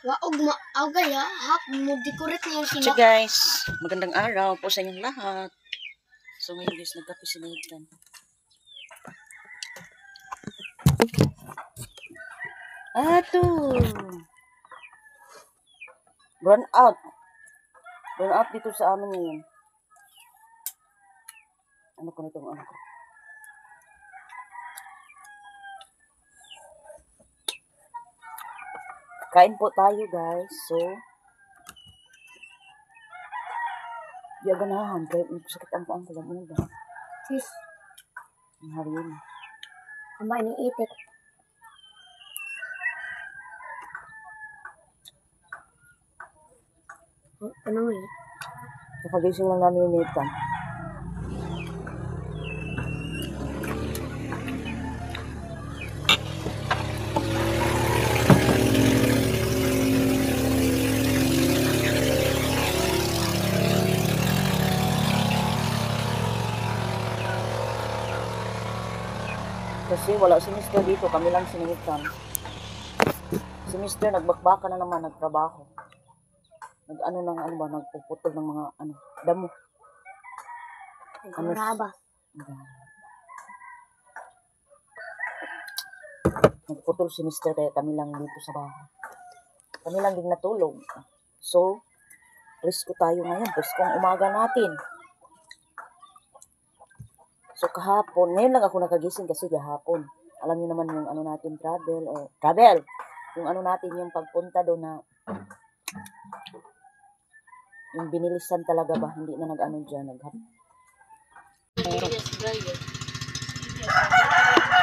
Waog maagay hap mo decorate niyo sila. So guys, magandang araw po sa inyong lahat. So ngayon guys, nagkape si Nathan. Ato. Burn out. Burn out dito sa amin ngayon. Ano ko nitong ano ko? Kain po tayo guys. So, di aganahan. Kaya sakit ang puang ko lang ulo. Sis, Ang hari yun. ambay ni itik. Ano eh? Nakagising lang namin ni Nathan. Kasi wala si Mr. dito, kami lang sinitan. Si Mr. nagbakbaka na naman, nagtrabaho. Nag-ano ng ano ba, nagpuputol ng mga ano, damo. Ano? Raba. Nagputol si Mr. kaya kami lang dito sa bahay. Kami lang din natulog. So, presko tayo ngayon. Presko ang umaga natin. So, kahapon, ngayon lang ako nakagising kasi kahapon. Alam niyo naman yung ano natin, travel. Yung ano natin, yung pagpunta doon na, yung binilisan talaga ba, hindi na nag-ano dyan,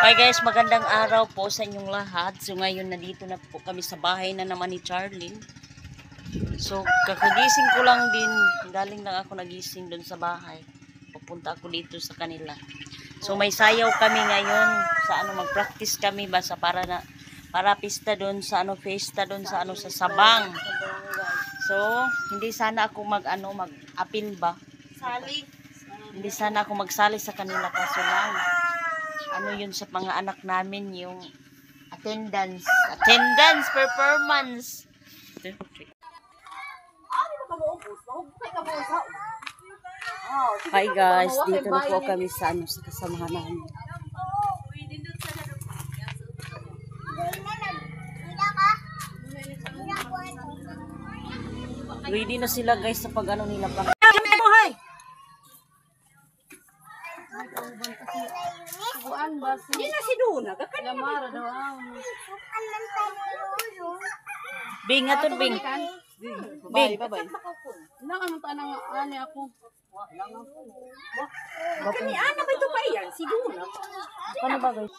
Hi guys, magandang araw po sa inyong lahat. So ngayon nandito na po kami sa bahay na naman ni Charlene. So kakagising ko lang din, galing lang ako nagising doon sa bahay. Pupunta ako dito sa kanila. So may sayaw kami ngayon sa ano, mag-practice kami ba sa para pista doon sa ano, fiesta doon sa ano, sa Sabang. So hindi sana ako mag-apil ba? Sali. Hindi sana ako magsali sa kanila kaso lang ano yun sa mga anak namin yung attendance performance. Hi guys, dito na po kami sa ano, sa kasamahan namin. Ready na sila guys sa pag ano nila pa. Hindi na si Duna. Lamara daw. Bing, atun Bing. Bing. Ilang ano tanang ani ako. Kani ana ba ito pa iyan? Si Duna. Paano ba guys?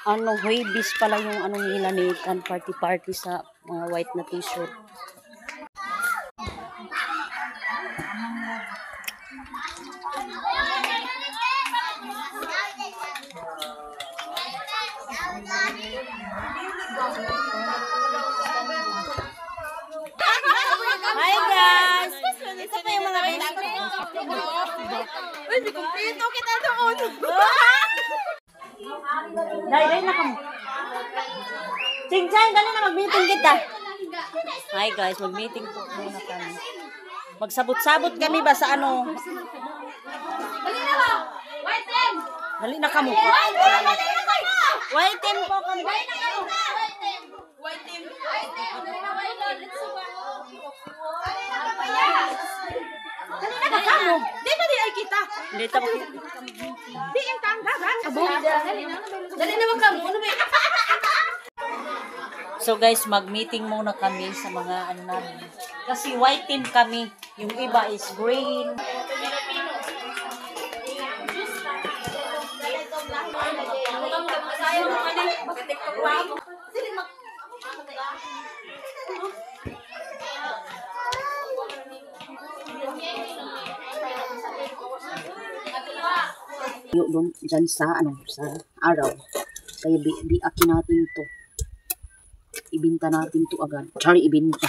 Ano, Huibis pala yung ano nila ni party sa mga white na t-shirt. Hi guys! Ito pa yung mga baby. Uy, di kumpleto kita doon. Dahil na kamo. Ching-chang, dali na mag-meeting kita. Hi guys, mag-meeting po muna kami. Magsabot-sabot kami ba sa ano? Dali na ba? White team. Dali na kamo. White team po kami. White team. White team. Dali na ba? Let's go. Dali na kamo. Di ba di ay kita? Dito po. Di ang tanggagan. Dali na ba kamo? Ano ba? So guys, mag-meeting muna kami sa mga ano namin. Kasi white team kami. Yung iba is green. Yung doon dyan sa ano, sa araw. Kaya biakin natin to. ibinta natin to agad. Sorry, ibinta.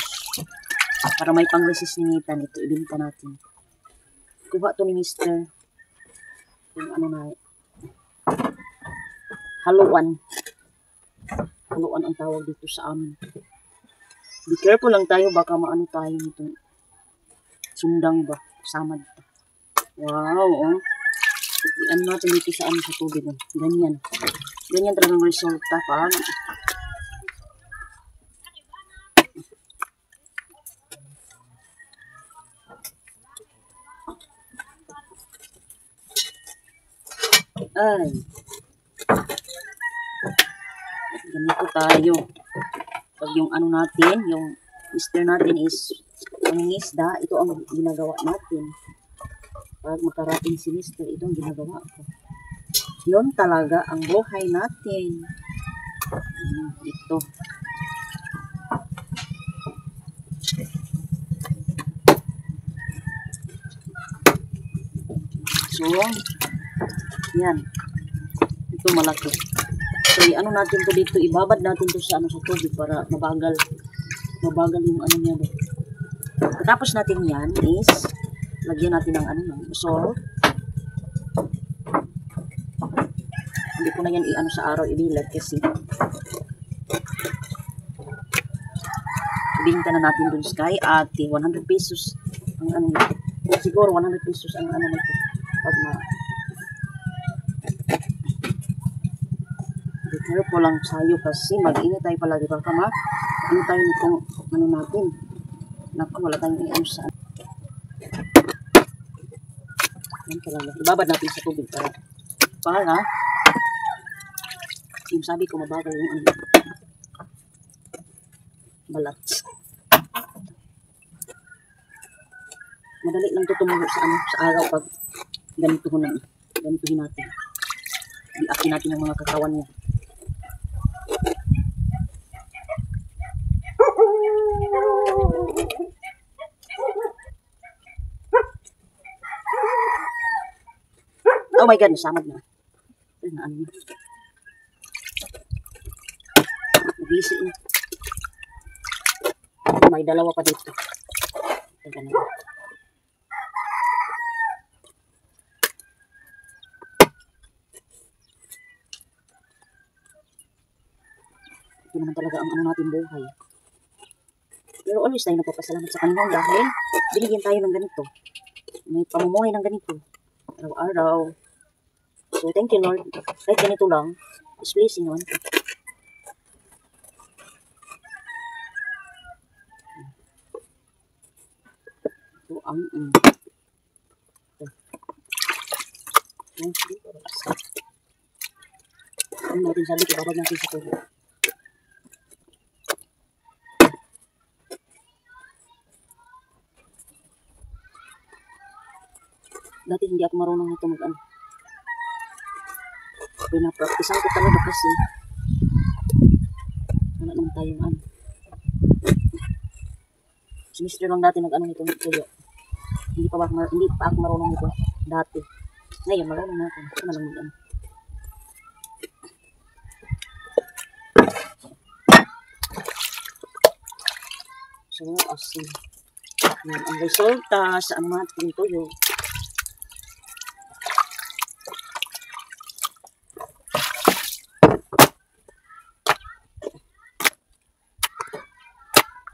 Para may pang-resistinitan ito, ibinta natin. Kuha to ni Mr. Yung ano na, haluan. Haluan ang tawag dito sa amin. Be careful lang tayo, baka maano tayo nito. Sundang ba? Samad pa. Wow, oh. Ano natin dito sa ano sa tubig. Oh. Ganyan. Ganyan talagang resulta pag ay ganito tayo. Pag yung ano natin, yung mister natin is pangingisda, ito ang ginagawa natin. Pag makarating si mister, ito ang ginagawa ko. Yun talaga ang buhay natin. Ito. So, yan. Ito malaki. So, ano natin to dito, ibabad natin to sa ano sa tubig para mabagal. Mabagal yung ano niya. Tapos natin yan is lagyan natin ng ano salt. Hindi ko na yan i-ano sa araw ibilad kasi ibinta na natin dun Sky at 100 pesos ang ano nito. Siguro 100 pesos ang ano nito. Pag ma careful lang tayo kasi mag-ingat tayo palagi baka ano tayo nitong ano natin. Naku, wala tayong i-ano sa yan talaga. Ibabad natin sa tubig para yung sabi ko mabagal yung ano balat. Madali lang to tumulo sa ano sa araw pag ganituhin natin. Biakin natin yung mga katawan niya. Oh my God, nasamad na. Ano na. Nabisi na. May dalawa pa dito. Ito na. Ito naman talaga ang ano natin buhay. Pero always tayo nagpapasalamat sa Panginoon dahil binigyan tayo ng ganito. May pamumuhay ng ganito. Araw-araw. So, thank you Lord. Kahit ganito lang, is blessing naman. Ito ang ano natin sabi ko, babag natin sa tubig. Dati hindi ako marunong nito mag-ano. Pinapraktisan ko talaga kasi wala naman tayong ano. Semester lang dati nag-ano nito tuyo. Hindi pa ako marunong nito dati. Ngayon marunong na ako. Ito na lang mag-ano. So, asin. Yan ang resulta sa ating tuyo.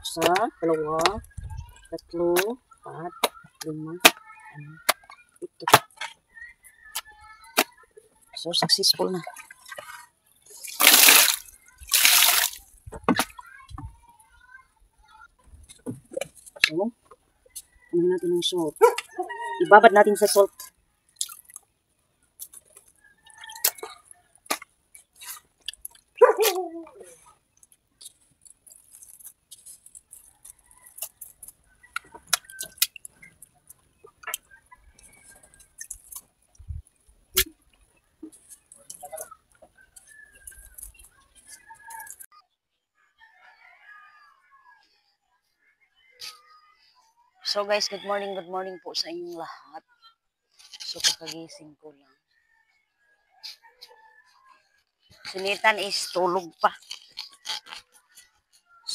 Isa, dalawa, tatlo, apat, lima, ito. So, successful na. So, ano natin ng salt. Ibabad natin sa salt. So guys, good morning po sa inyong lahat. So kakagising ko lang. Si Nathan is tulog pa.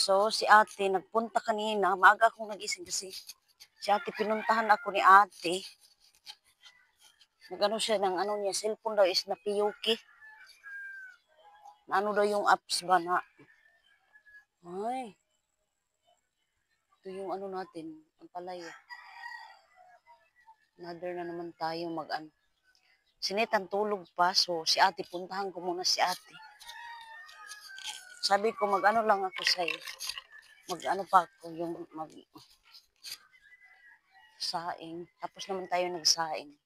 So, si ate, nagpunta kanina. Maaga akong nagising kasi si ate, pinuntahan ako ni ate. Nagano siya ng ano niya, cellphone daw is napiyuki. Na ano daw yung apps ba na. Ay, ito yung ano natin, ang palaya. Another na naman tayo mag-ano. Sinitan tulog pa, so si ate, puntahan ko muna si ate. Sabi ko, mag-ano lang ako sa'yo. Mag-ano pa ako, yung saing. Tapos naman tayo nagsaing.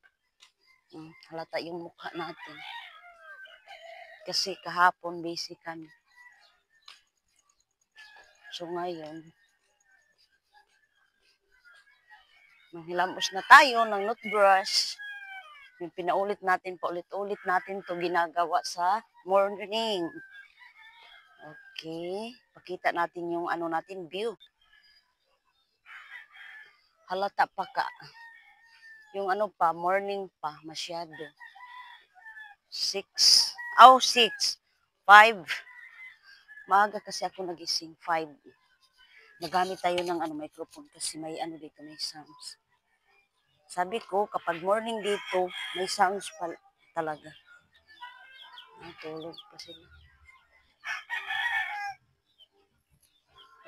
Halata yung mukha natin. Kasi kahapon, busy kami. So ngayon, manghilamos na tayo ng toothbrush. Yung pinaulit natin, paulit-ulit natin to ginagawa sa morning. Okay. Pakita natin yung ano natin, view. Halata pa ka. Yung ano pa, morning pa, masyado. 6. 6. 5. Maaga kasi ako nagising, 5. Nagamit tayo ng microphone kasi may dito, may sounds. Sabi ko, kapag morning dito, may sounds pa talaga. Tulog pa sila.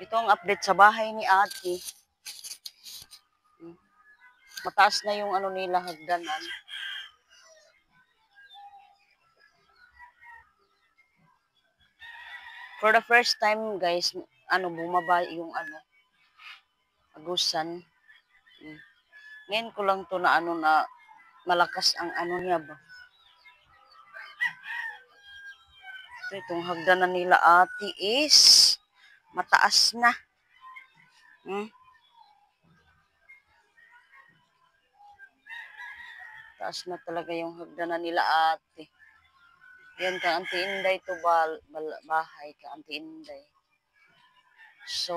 Ito ang update sa bahay ni ate. Mataas na yung nila, hagdanan. For the first time, guys, bumaba yung agusan. Ngayon ko lang to na na malakas ang niya ba. Itong hagdanan nila ate is mataas na. Taas na talaga yung hagdanan nila ate. Yan ka Auntie Inday to bahay ka Auntie Inday. So,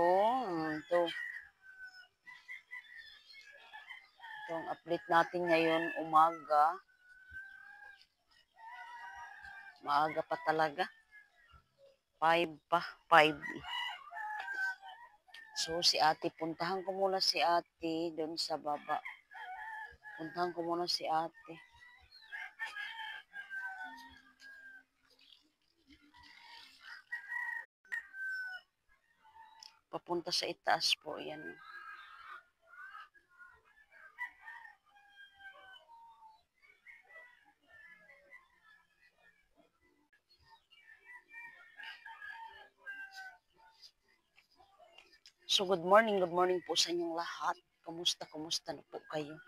itong update natin ngayon umaga. Maaga pa talaga. 5 pa. 5. So, si ate, puntahan ko muna si ate doon sa baba. Puntahan ko muna si ate. Papunta sa itaas po, yan. So, good morning po sa inyong lahat. Kumusta na po kayo?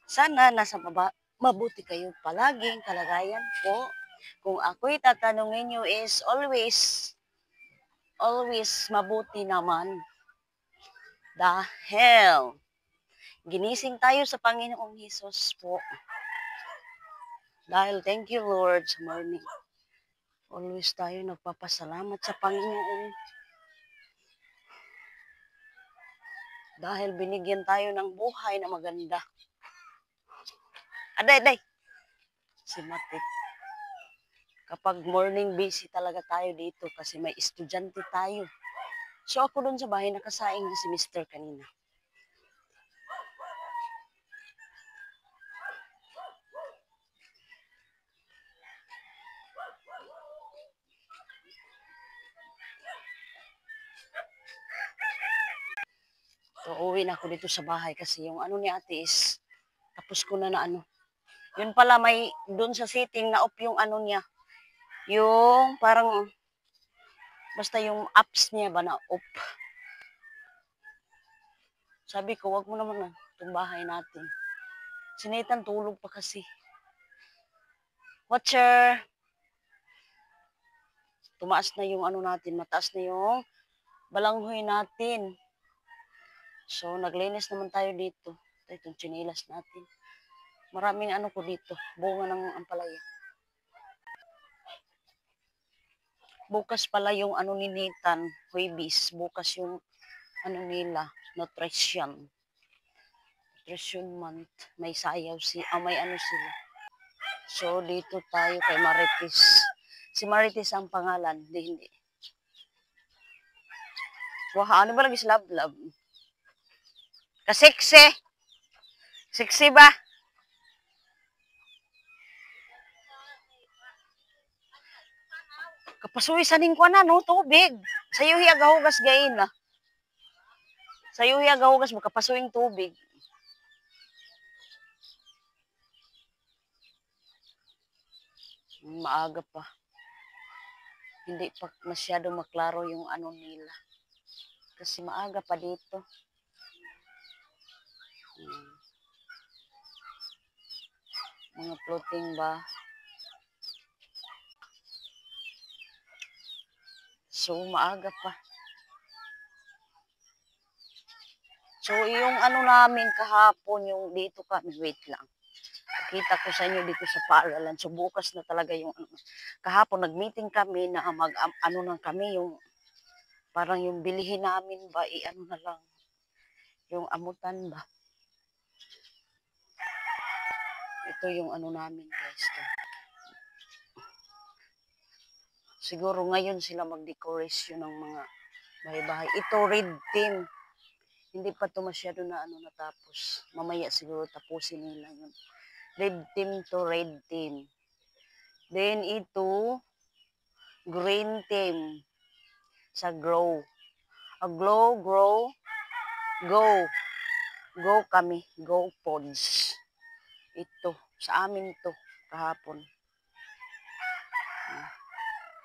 Sana nasa mabuti kayo palaging kalagayan po. Kung ako'y tatanungin nyo is always mabuti naman. Dahil ginising tayo sa Panginoong Hesus po. Dahil thank you Lord sa morning. Always tayo nagpapasalamat sa Panginoon. Dahil binigyan tayo ng buhay na maganda. Aday. Si Matit. Kapag morning busy talaga tayo dito kasi may estudyante tayo. So ako doon sa bahay nakasaing na si Mr. kanina. So uwi na ako dito sa bahay kasi yung ni ate is tapos ko na Yun pala may doon sa setting na off yung niya. Yung parang basta yung apps niya ba na off. Sabi ko, wag mo naman itong bahay natin. Sinitan tulog pa kasi. Watcher! Tumaas na yung natin, mataas na yung balanghoy natin. So, naglinis naman tayo dito. Itong chinilas natin. Maraming ko dito. Bunga ng ampalaya. Bukas pala yung ni Nathan, Huibis. Bukas yung nila, nutrition. Nutrition month. May sayaw may sila. So, dito tayo kay Marites. Si Marites ang pangalan. Hindi. Wah, ano ba lagi sa love? Kaseksi. Seksi ba? Kapasuy sa ning kuan no, tubig. Sayo hiya gahugas gain na. Sayo hiya gahugas mo kapasuing tubig. Maaga pa. Hindi pa masyado maklaro yung ano nila. Kasi maaga pa dito. Mga floating ba? So, maaga pa. So, yung ano namin kahapon, yung dito kami, wait lang. Kita ko sa inyo dito sa paaralan. So, bukas na talaga yung kahapon, nag-meeting kami na ano lang kami, yung parang yung bilihin namin ba, ano na lang, yung amutan ba. Ito yung ano namin, guys. Siguro ngayon sila mag-decoration ng mga bahay-bahay. Ito, red team. Hindi pa to masyado na ano natapos. Mamaya siguro tapusin nila yun. Red team to red team. Then ito, green team. Sa grow. Grow, go. Go kami. Go pods. Ito, sa amin to kahapon.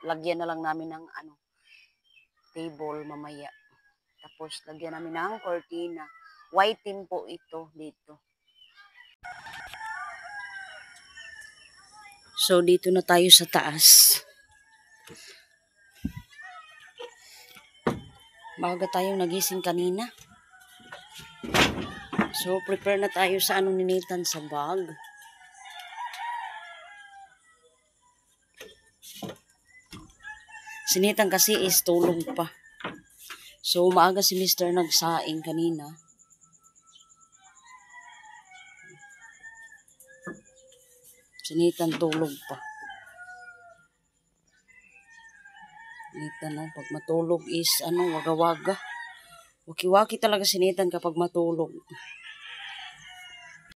Lagyan na lang namin ng ano, table mamaya. Tapos lagyan namin ng cortina. White team po ito dito. So dito na tayo sa taas. Maaga tayong nagising kanina. So prepare na tayo sa anong ninitan sa bag. Sinitan kasi is tulog pa. So maaga si Mr. nagsaing kanina. Sinitan tulog pa. Sinitan no, pag matulog is ano, waga-waga. Waki-waki talaga sinitan kapag matulog.